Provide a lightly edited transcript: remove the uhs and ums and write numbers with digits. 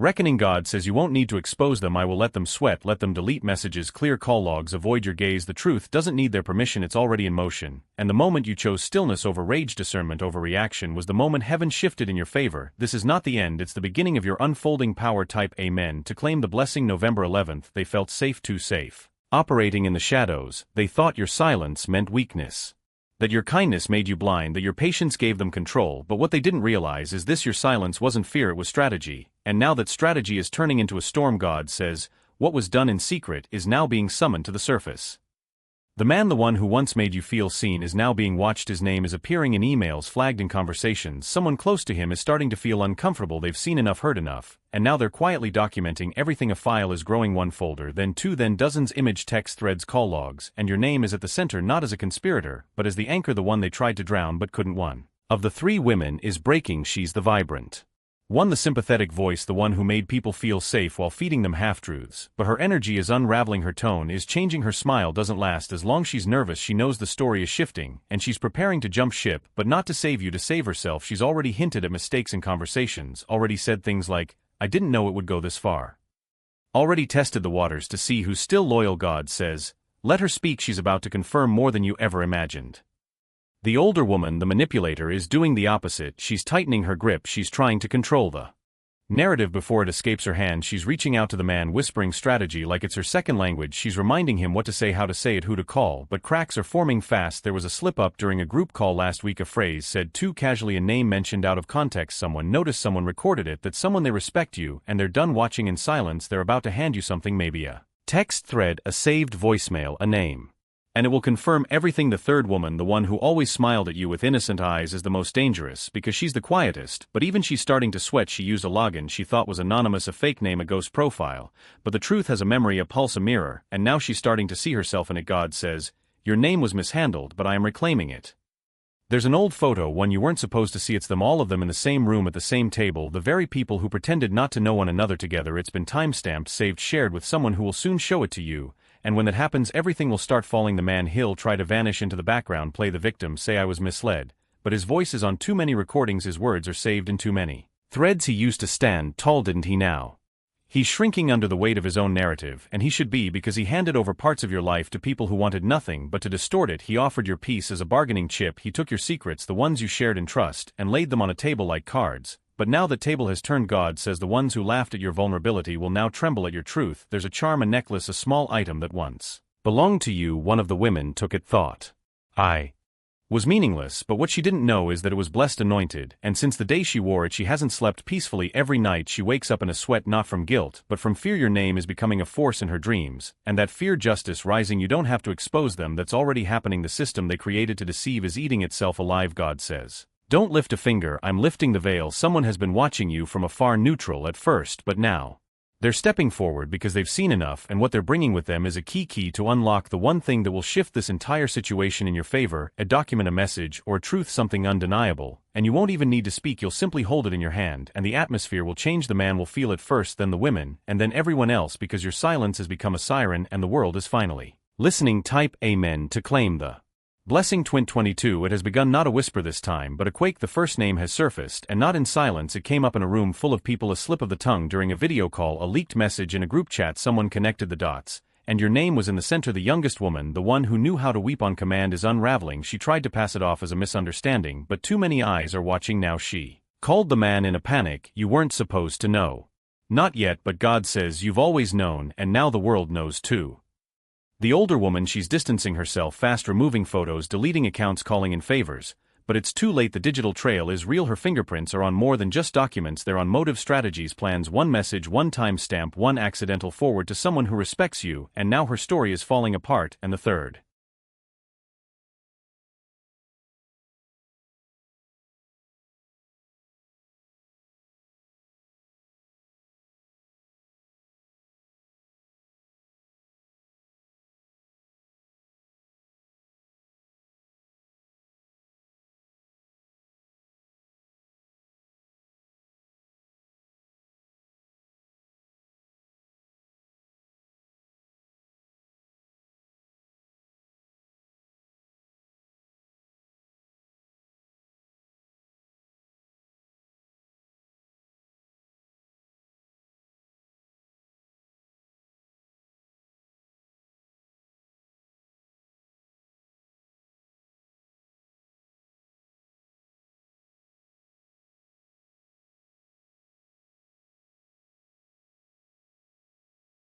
Reckoning God says you won't need to expose them. I will let them sweat, let them delete messages, clear call logs, avoid your gaze. The truth doesn't need their permission, it's already in motion. And the moment you chose stillness over rage, discernment over reaction, was the moment heaven shifted in your favor. This is not the end, it's the beginning of your unfolding power. Type Amen to claim the blessing. November 11th, they felt safe, too safe. Operating in the shadows, they thought your silence meant weakness. That your kindness made you blind, that your patience gave them control, but what they didn't realize is this: your silence wasn't fear, it was strategy. And now that strategy is turning into a storm, God says, what was done in secret is now being summoned to the surface. The man, the one who once made you feel seen, is now being watched. His name is appearing in emails, flagged in conversations. Someone close to him is starting to feel uncomfortable. They've seen enough, heard enough, and now they're quietly documenting everything. A file is growing, one folder, then two, then dozens, image, text, threads, call logs, and your name is at the center, not as a conspirator, but as the anchor, the one they tried to drown but couldn't. One of the three women is breaking. She's the vibrant one, the sympathetic voice, the one who made people feel safe while feeding them half-truths. But her energy is unraveling, her tone is changing, her smile doesn't last as long. She's nervous, she knows the story is shifting, and she's preparing to jump ship, but not to save you, to save herself. She's already hinted at mistakes in conversations, already said things like, I didn't know it would go this far. Already tested the waters to see who's still loyal. God says, let her speak. She's about to confirm more than you ever imagined. The older woman, the manipulator, is doing the opposite. She's tightening her grip, she's trying to control the narrative before it escapes her hand. She's reaching out to the man, whispering strategy like it's her second language. She's reminding him what to say, how to say it, who to call, but cracks are forming fast. There was a slip-up during a group call last week. A phrase said too casually, a name mentioned out of context. Someone noticed, someone recorded it, that someone they respect you, and they're done watching in silence. They're about to hand you something, maybe a text thread, a saved voicemail, a name. And it will confirm everything. The third woman, the one who always smiled at you with innocent eyes, is the most dangerous because she's the quietest, but even she's starting to sweat. She used a login she thought was anonymous, a fake name, a ghost profile, but the truth has a memory, a pulse, a mirror, and now she's starting to see herself in it. God says, your name was mishandled, but I am reclaiming it. There's an old photo, one you weren't supposed to see. It's them, all of them in the same room at the same table, the very people who pretended not to know one another together. It's been timestamped, saved, shared with someone who will soon show it to you. And when that happens, everything will start falling. The man, he'll try to vanish into the background, play the victim, say I was misled, but his voice is on too many recordings, his words are saved in too many threads. He used to stand tall, didn't he? Now he's shrinking under the weight of his own narrative, and he should be, because he handed over parts of your life to people who wanted nothing but to distort it. He offered your peace as a bargaining chip. He took your secrets, the ones you shared in trust, and laid them on a table like cards. But now the table has turned. God says the ones who laughed at your vulnerability will now tremble at your truth. There's a charm, a necklace, a small item that once belonged to you. One of the women took it, thought I was meaningless, but what she didn't know is that it was blessed, anointed, and since the day she wore it, she hasn't slept peacefully. Every night she wakes up in a sweat, not from guilt, but from fear. Your name is becoming a force in her dreams, and that fear, justice rising. You don't have to expose them, that's already happening. The system they created to deceive is eating itself alive. God says, don't lift a finger, I'm lifting the veil. Someone has been watching you from afar, neutral at first, but now they're stepping forward because they've seen enough, and what they're bringing with them is a key to unlock the one thing that will shift this entire situation in your favor: a document, a message, or a truth, something undeniable, and you won't even need to speak. You'll simply hold it in your hand, and the atmosphere will change. The man will feel it first, then the women, and then everyone else, because your silence has become a siren, and the world is finally listening. Type Amen to claim the blessing. Twin 22. It has begun, not a whisper this time, but a quake. The first name has surfaced, and not in silence. It came up in a room full of people, a slip of the tongue during a video call, a leaked message in a group chat. Someone connected the dots, and your name was in the center. The youngest woman, the one who knew how to weep on command, is unraveling. She tried to pass it off as a misunderstanding, but too many eyes are watching now. She called the man in a panic, you weren't supposed to know. Not yet, but God says you've always known, and now the world knows too. The older woman, she's distancing herself fast, removing photos, deleting accounts, calling in favors, but it's too late. The digital trail is real. Her fingerprints are on more than just documents, they're on motive, strategies, plans. One message, one timestamp, one accidental forward to someone who respects you, and now her story is falling apart. And the third